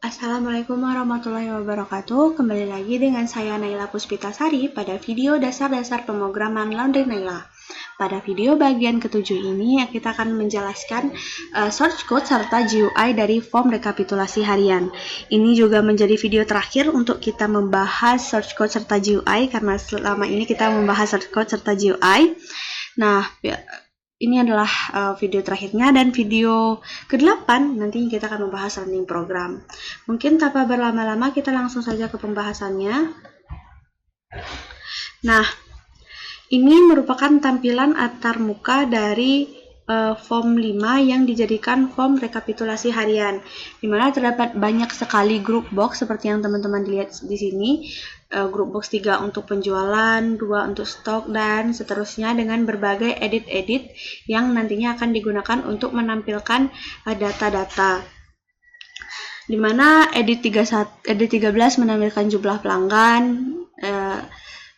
Assalamualaikum warahmatullahi wabarakatuh. Kembali lagi dengan saya Naila Puspitasari pada video dasar-dasar pemrograman Laundry Naila. Pada video bagian ketujuh ini kita akan menjelaskan source code serta GUI dari form rekapitulasi harian. Ini juga menjadi video terakhir untuk kita membahas source code serta GUI karena selama ini kita membahas source code serta GUI. Nah, ini adalah video terakhirnya dan video ke-8 nanti kita akan membahas running program. Mungkin tanpa berlama-lama kita langsung saja ke pembahasannya. Nah, ini merupakan tampilan antarmuka dari form 5 yang dijadikan form rekapitulasi harian, di mana terdapat banyak sekali group box seperti yang teman-teman lihat di sini. Group box 3 untuk penjualan, 2 untuk stok, dan seterusnya dengan berbagai edit-edit yang nantinya akan digunakan untuk menampilkan data-data. Di mana edit 13 menampilkan jumlah pelanggan,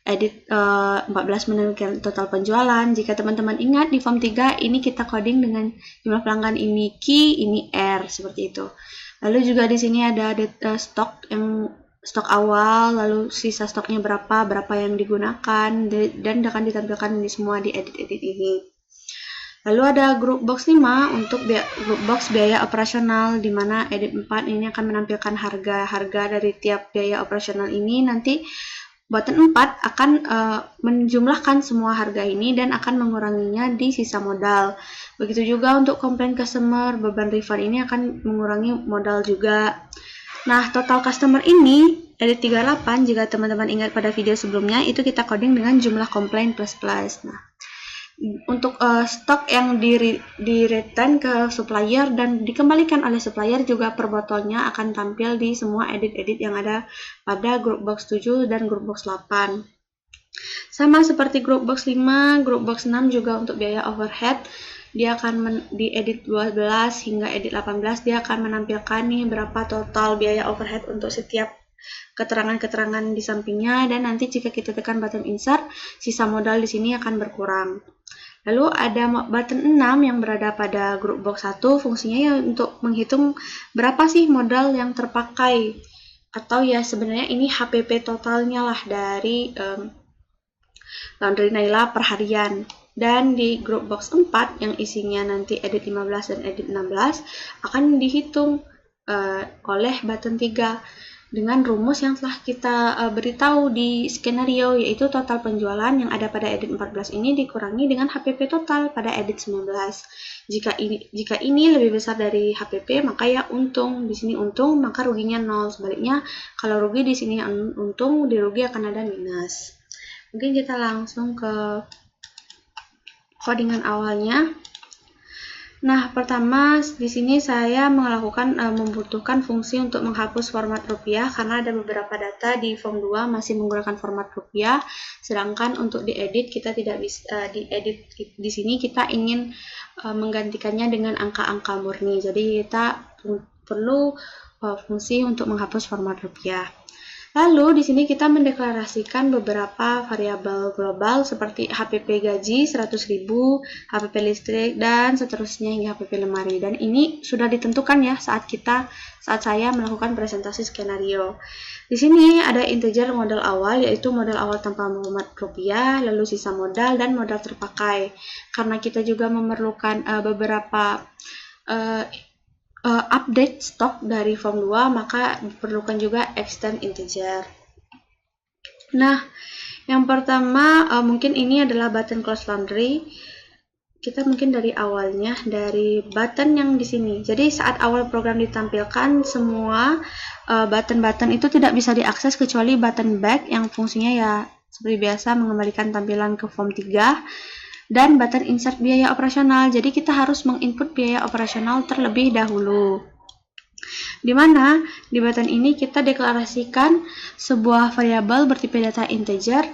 edit 14 menampilkan total penjualan. Jika teman-teman ingat di form 3 ini kita coding dengan jumlah pelanggan ini Q, ini R, seperti itu. Lalu juga di sini ada stok awal, lalu sisa stoknya berapa yang digunakan, dan akan ditampilkan di semua di edit-edit ini. Lalu ada group box 5 untuk group box biaya operasional, di mana edit 4 ini akan menampilkan harga dari tiap biaya operasional ini. Nanti button 4 akan menjumlahkan semua harga ini dan akan menguranginya di sisa modal. Begitu juga untuk komplain customer, beban refund ini akan mengurangi modal juga. Nah, total customer ini, edit 38, jika teman-teman ingat pada video sebelumnya, itu kita coding dengan jumlah komplain plus-plus. Nah, untuk stok yang di-return ke supplier dan dikembalikan oleh supplier juga per botolnya akan tampil di semua edit-edit yang ada pada group box 7 dan group box 8. Sama seperti group box 5, group box 6 juga untuk biaya overhead. Dia akan di edit 12 hingga edit 18 dia akan menampilkan nih berapa total biaya overhead untuk setiap keterangan-keterangan di sampingnya, dan nanti jika kita tekan button insert, sisa modal di sini akan berkurang. Lalu ada button 6 yang berada pada group box 1, fungsinya ya untuk menghitung berapa sih modal yang terpakai, atau ya sebenarnya ini HPP totalnya lah dari Laundry Naila per harian. Dan di group box 4 yang isinya nanti edit 15 dan edit 16 akan dihitung oleh button 3 dengan rumus yang telah kita beritahu di skenario, yaitu total penjualan yang ada pada edit 14 ini dikurangi dengan HPP total pada edit 19. Jika ini lebih besar dari HPP, maka ya untung. Di sini untung, maka ruginya 0. Sebaliknya, kalau rugi di sini untung, di rugi akan ada minus. Mungkin kita langsung ke codingan awalnya. Nah, pertama di sini saya membutuhkan fungsi untuk menghapus format rupiah karena ada beberapa data di form 2 masih menggunakan format rupiah, sedangkan untuk diedit kita tidak bisa diedit di sini kita ingin menggantikannya dengan angka-angka murni. Jadi kita perlu fungsi untuk menghapus format rupiah. Lalu di sini kita mendeklarasikan beberapa variabel global seperti HPP gaji 100.000, HPP listrik, dan seterusnya hingga HPP lemari. Dan ini sudah ditentukan ya saat saya melakukan presentasi skenario. Di sini ada integer modal awal, yaitu modal awal tanpa format rupiah, lalu sisa modal dan modal terpakai. Karena kita juga memerlukan beberapa update stok dari form 2, maka diperlukan juga extend integer. Nah, yang pertama mungkin ini adalah button close laundry. Kita mungkin dari awalnya, dari button yang di sini. Jadi saat awal program ditampilkan, semua button-button itu tidak bisa diakses kecuali button back yang fungsinya ya seperti biasa mengembalikan tampilan ke form 3. Dan button insert biaya operasional. Jadi kita harus menginput biaya operasional terlebih dahulu. Di mana di button ini kita deklarasikan sebuah variabel bertipe data integer,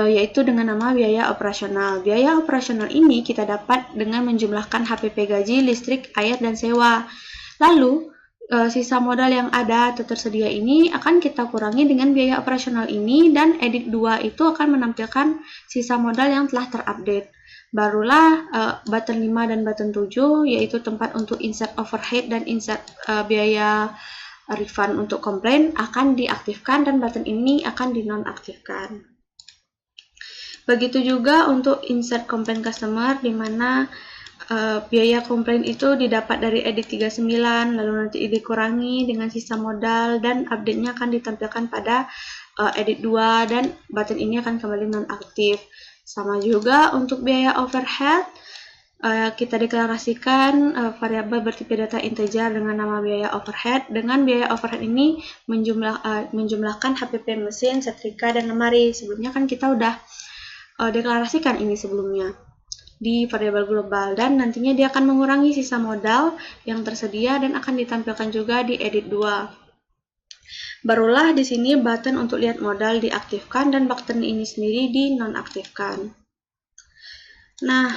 yaitu dengan nama biaya operasional. Biaya operasional ini kita dapat dengan menjumlahkan HPP gaji, listrik, air, dan sewa. Lalu sisa modal yang ada atau tersedia ini akan kita kurangi dengan biaya operasional ini, dan edit 2 itu akan menampilkan sisa modal yang telah terupdate. Barulah button 5 dan button 7 yaitu tempat untuk insert overhead dan insert biaya refund untuk komplain akan diaktifkan dan button ini akan dinonaktifkan. Begitu juga untuk insert komplain customer, di mana biaya komplain itu didapat dari edit 39, lalu nanti dikurangi dengan sisa modal, dan update-nya akan ditampilkan pada edit 2, dan button ini akan kembali nonaktif. Sama juga untuk biaya overhead, kita deklarasikan variabel bertipe data integer dengan nama biaya overhead. Dengan biaya overhead ini menjumlahkan HPP mesin, setrika, dan lemari. Sebelumnya kan kita udah deklarasikan ini sebelumnya di variabel global, dan nantinya dia akan mengurangi sisa modal yang tersedia dan akan ditampilkan juga di edit 2. Barulah di sini button untuk lihat modal diaktifkan dan button ini sendiri dinonaktifkan. Nah,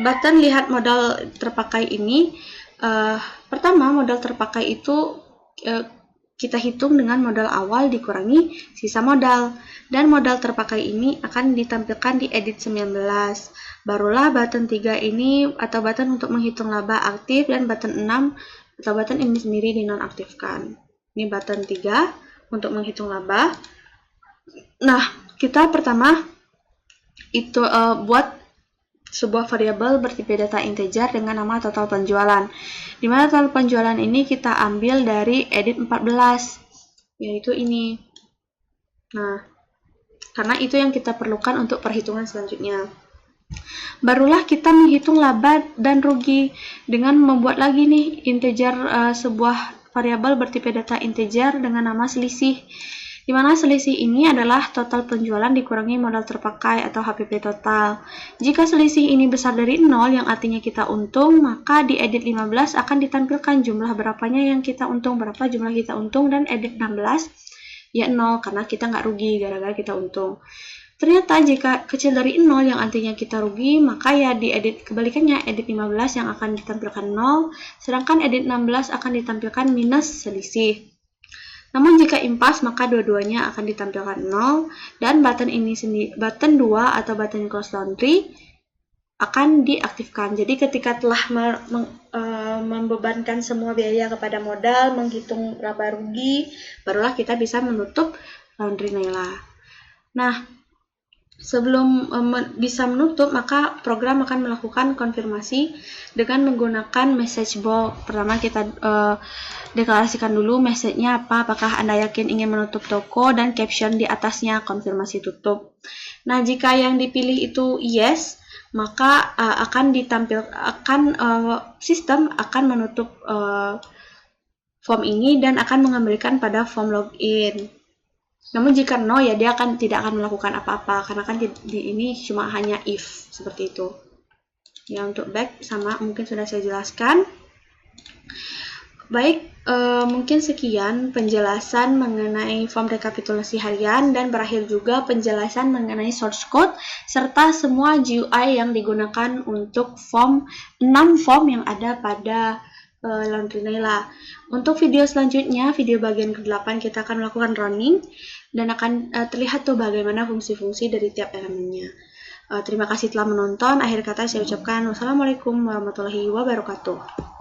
button lihat modal terpakai ini, pertama modal terpakai itu kita hitung dengan modal awal dikurangi sisa modal, dan modal terpakai ini akan ditampilkan di edit 19. Barulah button 3 ini atau button untuk menghitung laba aktif, dan button 6 atau button ini sendiri dinonaktifkan. Ini button 3 untuk menghitung laba. Nah, kita pertama itu buat sebuah variabel bertipe data integer dengan nama total penjualan, di mana total penjualan ini kita ambil dari edit 14, yaitu ini. Nah, karena itu yang kita perlukan untuk perhitungan selanjutnya. Barulah kita menghitung laba dan rugi dengan membuat lagi nih integer, sebuah variabel bertipe data integer dengan nama selisih, di mana selisih ini adalah total penjualan dikurangi modal terpakai atau HPP total. Jika selisih ini besar dari 0, yang artinya kita untung, maka di edit 15 akan ditampilkan jumlah berapanya yang kita untung, berapa jumlah kita untung, dan edit 16 ya 0 karena kita nggak rugi gara-gara kita untung. Ternyata jika kecil dari 0 yang artinya kita rugi, maka ya di edit kebalikannya, edit 15 yang akan ditampilkan 0, sedangkan edit 16 akan ditampilkan minus selisih. Namun jika impas, maka dua-duanya akan ditampilkan 0, dan button ini sendiri, button 2 atau button close laundry akan diaktifkan. Jadi ketika telah membebankan semua biaya kepada modal, menghitung laba rugi, barulah kita bisa menutup laundry Naila. Nah, sebelum bisa menutup, maka program akan melakukan konfirmasi dengan menggunakan message box. Pertama kita deklarasikan dulu message-nya apa, apakah Anda yakin ingin menutup toko, dan caption di atasnya konfirmasi tutup. Nah, jika yang dipilih itu yes, maka sistem akan menutup form ini dan akan mengembalikan pada form login. Namun jika no, ya dia tidak akan melakukan apa-apa, karena kan di ini cuma hanya if, seperti itu. Ya, untuk back sama mungkin sudah saya jelaskan. Baik, mungkin sekian penjelasan mengenai form rekapitulasi harian, dan berakhir juga penjelasan mengenai source code serta semua GUI yang digunakan untuk 6 form yang ada pada Laundry Naila. Untuk video selanjutnya, video bagian ke-8, kita akan melakukan running dan akan terlihat tuh bagaimana fungsi-fungsi dari tiap elemennya. Terima kasih telah menonton. Akhir kata saya ucapkan wassalamualaikum warahmatullahi wabarakatuh.